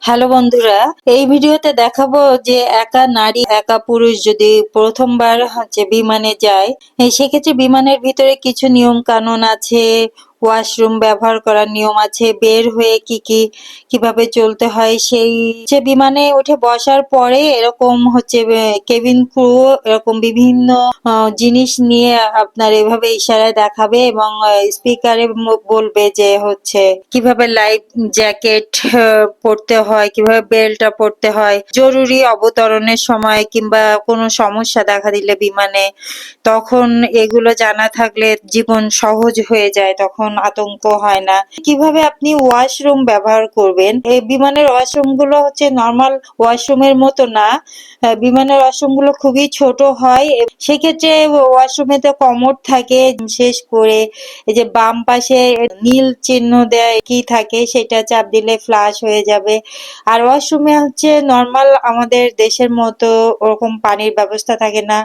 Hello বন্ধুরা, এই ভিডিওতে দেখাবো যে একা নারী একা পুরুষ যদি প্রথমবার বিমানে যায়, সেক্ষেত্রে বিমানের ভিতরে কিছু নিয়ম কানুন আছে, ওয়াশরুম ব্যবহার করার নিয়ম আছে, বের হয়ে কিভাবে চলতে হয়, সেই বিমানে উঠে বসার পরে এরকম কেবিন ক্রু এরকম বিভিন্ন জিনিস নিয়ে আপনার এভাবে ইশারায় দেখাবে এবং স্পিকারে বলবে যে কিভাবে লাইফ জ্যাকেট পরতে হয়, কিভাবে বেল্টটা পরতে হয়, জরুরি অবতরণের সময় কিংবা কোনো সমস্যা দেখা দিলে বিমানে, তখন এগুলো জানা থাকলে জীবন সহজ হয়ে যায়, তখন আতঙ্ক হয় না। কিভাবে আপনি ওয়াশরুম ব্যবহার করবেন, এই বিমানের ওয়াশরুম গুলো নর্মাল ওয়াশরুমের মতো না, বিমানের ওয়াশরুম গুলো খুবই ছোট হয়। সেক্ষেত্রে ওয়াশরুমে তো কমোড থাকে, শেষ করে এই যে বাম পাশে নীল চিহ্ন দেয় কি থাকে, সেটা চাপ দিলে ফ্লাশ হয়ে যাবে। আর ওয়াশরুমে নর্মাল আমাদের দেশের মতো ওরকম পানির ব্যবস্থা থাকে না,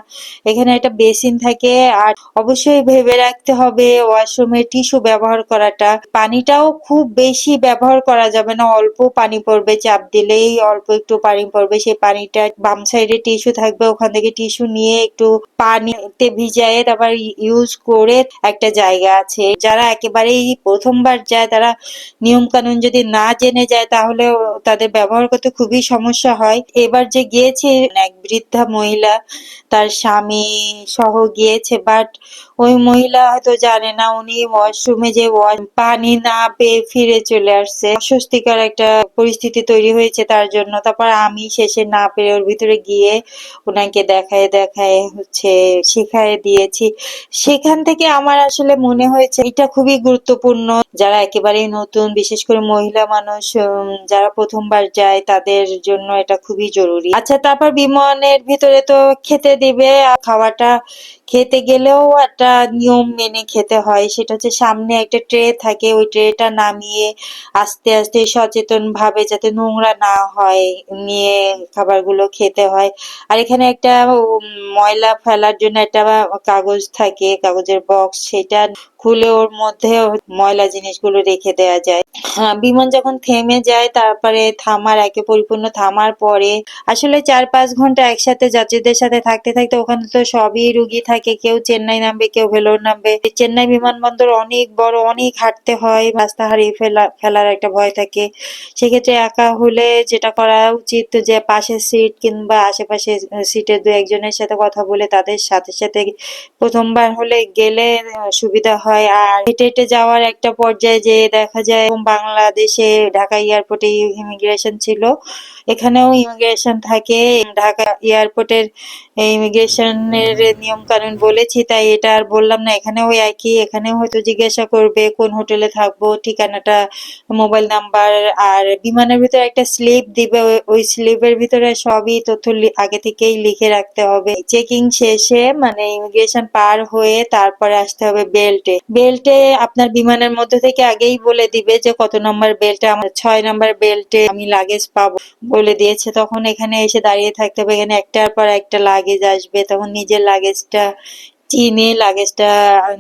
এখানে একটা বেসিন থাকে। আর অবশ্যই ভেবে রাখতে হবে ওয়াশরুমে টিস্যু ব্যবহার করাটা, পানিটাও খুব বেশি ব্যবহার করা যাবে না, অল্প পানি পড়বে, চাপ দিলেই অল্প একটু পানি পড়বে, সেই পানিটা বাম সাইডে টিস্যু থাকবে, ওখান থেকে টিস্যু নিয়ে একটু পানিতে ভিজায়ে তারপর ইউজ করে একটা জায়গা আছে। যারা একেবারেই প্রথমবার যায় তারা নিয়ম কানুন যদি না জেনে যায় তাহলে তাদের ব্যবহার করতে খুবই সমস্যা হয়। এবার যে গিয়েছে এক বৃদ্ধা মহিলা, তার স্বামী সহ গিয়েছে, বাট ওই মহিলা হয়তো জানে না উনি ওয়াশরুমে যে পানি না পেয়ে ফিরে চলে আসছে, অস্বস্তিকর একটা পরিস্থিতি তৈরি হয়েছে তার জন্য। তারপর আমি শেষে না পেরে ওর ভিতরে গিয়ে ওনাকে দেখায় দেখায় শিখায় দিয়েছি। সেখান থেকে আমার আসলে মনে হয়েছে এটা খুবই গুরুত্বপূর্ণ, যারা একেবারেই নতুন, বিশেষ করে মহিলা মানুষ যারা প্রথমবার যায় তাদের জন্য এটা খুবই জরুরি। আচ্ছা, তারপর বিমানের ভিতরে তো খেতে দিবে, আর খাওয়াটা খেতে গেলেও একটা নিয়ম মেনে খেতে হয়। সেটা সামনে একটা ট্রে থাকে, ওই ট্রেটা নামিয়ে আস্তে আস্তে সচেতন ভাবে যাতে নোংরা না হয় নিয়ে খাবারগুলো খেতে হয়। আর এখানে একটা ময়লা ফেলার জন্য একটা কাগজ থাকে, কাগজের বক্স, সেটা খুলে ওর মধ্যে ময়লা জিনিসগুলো রেখে দেওয়া যায়। হ্যাঁ, বিমান যখন থেমে যায় তারপরে পরিপূর্ণ থামার পরে আসলে ৪-৫ ঘন্টা একসাথে যাত্রীদের সাথে থাকতে থাকতে ওখানে তো সবই রুগী থাকে, কেউ চেন্নাই নামবে, কেউ ভেলোর নামবে। চেন্নাই বিমানবন্দর অনেক বড়, অনেক হাঁটতে হয়, রাস্তা হারিয়ে ফেলার একটা ভয় থাকে। সেক্ষেত্রে একা হলে যেটা করা উচিত যে পাশের সিট কিংবা আশেপাশে সিটের দু একজনের সাথে কথা বলে তাদের সাথে সাথে প্রথমবার হলে গেলে সুবিধা হয়। আর হেঁটে হেঁটে যাওয়ার একটা পর্যায়ে যে দেখা যায় বাংলাদেশে ঢাকা এয়ারপোর্টে ইমিগ্রেশন ছিল, এখানেও ইমিগ্রেশন থাকে। ঢাকা এয়ারপোর্টের ইমিগ্রেশনের নিয়ম কানুন বলেছি, তাই এটা আর বললাম না। এখানেও একই, এখানেও হয়তো জিজ্ঞাসা করবে কোন হোটেলে থাকবো, ঠিকানাটা, মোবাইল নাম্বার, আর বিমানের ভিতরে একটা স্লিপ দিবে, ওই স্লিপের ভিতরে সবই তথ্য আগে থেকেই লিখে রাখতে হবে। চেকিং শেষে মানে ইমিগ্রেশন পার হয়ে তারপরে আসতে হবে বেল্টে। বেল্টে আপনার বিমানের মধ্যে থেকে আগেই বলে দিবে যে কত নম্বর বেল্টে, আমার ৬ নম্বর বেল্টে আমি লাগেজ পাবো বলে দিয়েছে। তখন এখানে এসে দাঁড়িয়ে থাকতে হবে, এখানে একটার পর একটা লাগেজ আসবে, তখন নিজের লাগেজটা চিনে লাগেজটা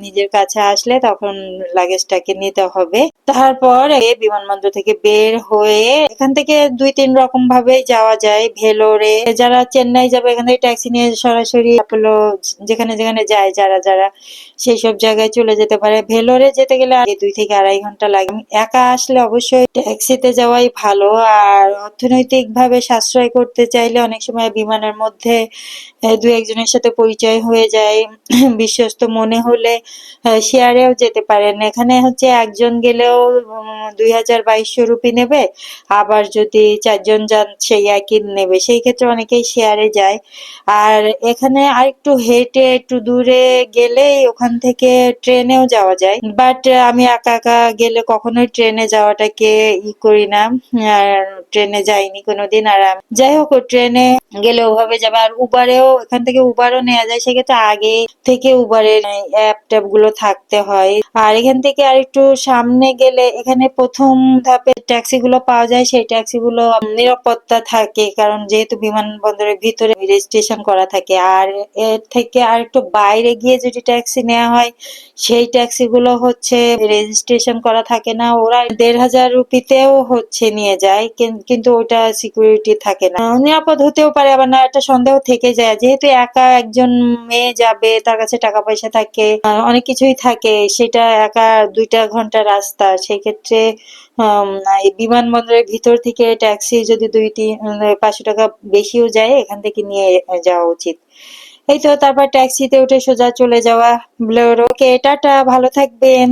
নিজের কাছে আসলে তখন লাগেজটাকে নিতে হবে। তারপর বিমানবন্দর থেকে বের হয়ে এখান থেকে ২-৩ রকম ভাবে যাওয়া যায়। ভেলোরে যারা চেন্নাই যাবে এখান থেকে ট্যাক্সি নিয়ে সরাসরি অ্যাপোলো, যেখানে যেখানে যায় যারা যারা সেই সব জায়গায় চলে যেতে পারে। ভেলোরে যেতে গেলে ২ থেকে ২.৫ ঘন্টা লাগে। একা আসলে অবশ্যই ট্যাক্সিতে যাওয়াই ভালো। আর অর্থনৈতিক ভাবে সাশ্রয় করতে চাইলে অনেক সময় বিমানের মধ্যে দু একজনের সাথে পরিচয় হয়ে যায়, বিশ্বস্ত মনে হলে শেয়ারেও যেতে পারেন। এখানে একজন গেলেও ২,০০০-২,২০০ রুপি নেবে, আবার যদি ৪ জন যান সেই একই নেবে। সেই ক্ষেত্রে অনেকেই শেয়ারে যায়। আর এখানে আরেকটু হেঁটে একটু দূরে গেলেই ওখান থেকে ট্রেনেও যাওয়া যায়, বাট আমি একা একা গেলে কখনোই ট্রেনে যাওয়াটাকে করি না, আর ট্রেনে যাইনি কোনোদিন। আর যাই হোক, ট্রেনে গেলে ওভাবে যাবে। আর উবারেও, এখান থেকে উবারও নেওয়া যায়, সেক্ষেত্রে আগে থেকে উবারের অ্যাপ ট্যাপ গুলো থাকতে হয়। আর এখান থেকে আর একটু সামনে গেলে এখানে প্রথম ধাপে ট্যাক্সি গুলো পাওয়া যায়, সেই ট্যাক্সি গুলো নিরাপত্তা থাকে, কারণ যেহেতু বিমানবন্দরের ভিতরে রেজিস্ট্রেশন করা থাকে। আর এর থেকে আর একটু বাইরে গিয়ে যদি ট্যাক্সি নেওয়া হয়, সেই ট্যাক্সি গুলো হচ্ছে রেজিস্ট্রেশন করা থাকে না, ওরা ১,৫০০ রুপিতেও হচ্ছে নিয়ে যায়, কিন্তু ওটা সিকিউরিটি থাকে না। নিরাপদ হতেও পারে, আবার না একটা সন্দেহ থেকে যায়, যেহেতু একা একজন মেয়ে যাবে, তার কাছে টাকা পয়সা থাকে, অনেক কিছুই থাকে, সেটা একা ২টা ঘন্টা রাস্তা, সেক্ষেত্রে এই বিমানবন্দরের ভিতর থেকে ট্যাক্সি যদি ৫০০ টাকা বেশিও যায়, এখান থেকে নিয়ে যাওয়া উচিত। এই তো তারপর ট্যাক্সিতে উঠে সোজা চলে যাওয়া ব্লেরো। ওকে, টাটা, ভালো থাকবেন।